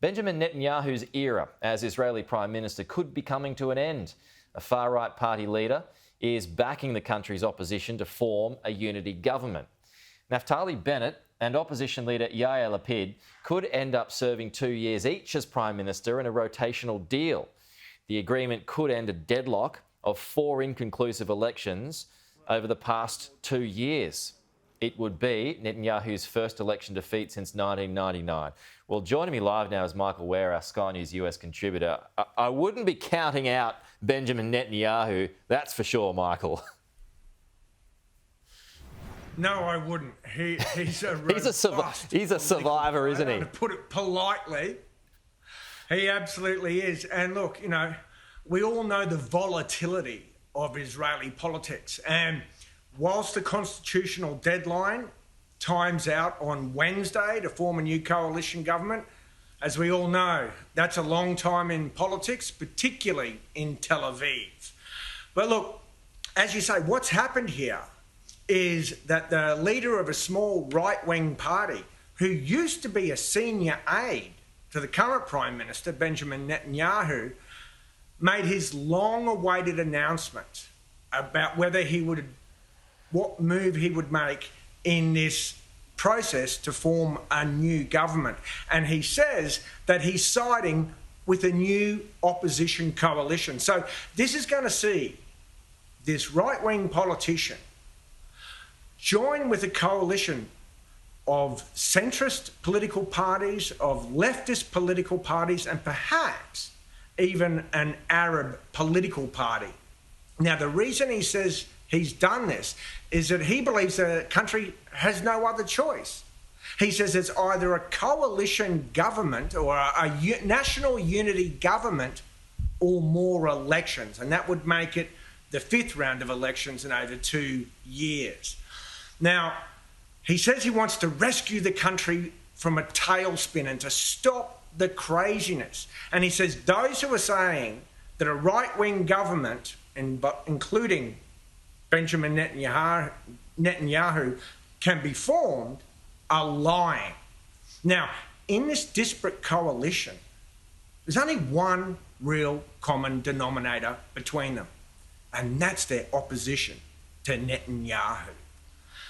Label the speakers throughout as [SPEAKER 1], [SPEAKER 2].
[SPEAKER 1] Benjamin Netanyahu's era as Israeli Prime Minister could be coming to an end. A far-right party leader is backing the country's opposition to form a unity government. Naftali Bennett and opposition leader Yair Lapid could end up serving 2 years each as Prime Minister in a rotational deal. The agreement could end a deadlock of 4 inconclusive elections over the past 2 years. It would be Netanyahu's first election defeat since 1999. Well, joining me live now is Michael Ware, our Sky News US contributor. I wouldn't be counting out Benjamin Netanyahu, that's for sure, Michael.
[SPEAKER 2] No, I wouldn't. He's a
[SPEAKER 1] he's a survivor, isn't he?
[SPEAKER 2] To put it politely, he absolutely is. And look, we all know the volatility of Israeli politics. And whilst the constitutional deadline times out on Wednesday to form a new coalition government, as we all know, that's a long time in politics, particularly in Tel Aviv. But look, as you say, what's happened here is that the leader of a small right-wing party who used to be a senior aide to the current Prime Minister, Benjamin Netanyahu, made his long-awaited announcement about what move he would make in this process to form a new government. And he says that he's siding with a new opposition coalition. So this is going to see this right-wing politician join with a coalition of centrist political parties, of leftist political parties, and perhaps even an Arab political party. Now, the reason he says he's done this is that he believes the country has no other choice. He says it's either a coalition government or a national unity government or more elections, and that would make it the 5th round of elections in over 2 years. Now, he says he wants to rescue the country from a tailspin and to stop the craziness. And he says those who are saying that a right-wing government, including Benjamin Netanyahu, can be formed are lying. Now, in this disparate coalition, there's only one real common denominator between them, and that's their opposition to Netanyahu.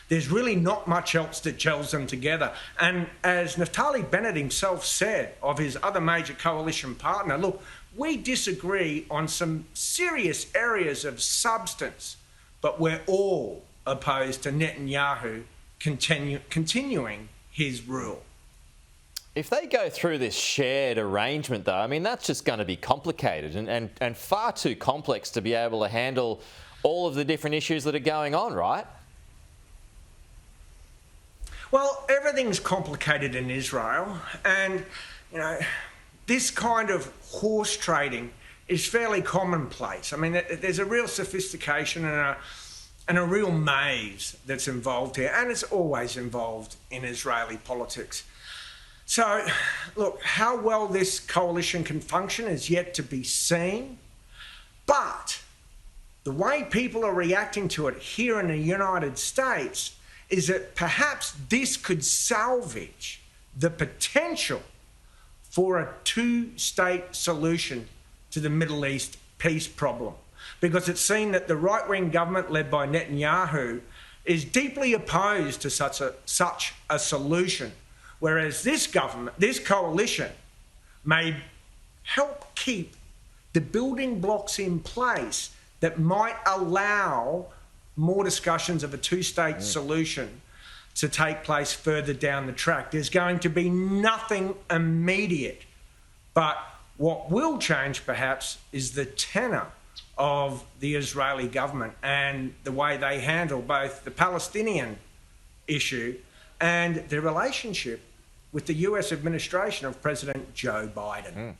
[SPEAKER 2] There's really not much else that gels them together. And as Naftali Bennett himself said of his other major coalition partner, look, we disagree on some serious areas of substance, but we're all opposed to Netanyahu continuing his rule.
[SPEAKER 1] If they go through this shared arrangement, though, I mean, that's just going to be complicated and far too complex to be able to handle all of the different issues that are going on, right?
[SPEAKER 2] Well, everything's complicated in Israel, and, this kind of horse trading is fairly commonplace. I mean, there's a real sophistication and a real maze that's involved here, and it's always involved in Israeli politics. So, look, how well this coalition can function is yet to be seen, but the way people are reacting to it here in the United States is that perhaps this could salvage the potential for a 2-state solution to the Middle East peace problem. Because it's seen that the right-wing government led by Netanyahu is deeply opposed to such a solution, whereas this coalition may help keep the building blocks in place that might allow more discussions of a 2-state solution to take place further down the track. There's going to be nothing immediate, but what will change perhaps is the tenor of the Israeli government and the way they handle both the Palestinian issue and their relationship with the US administration of President Joe Biden.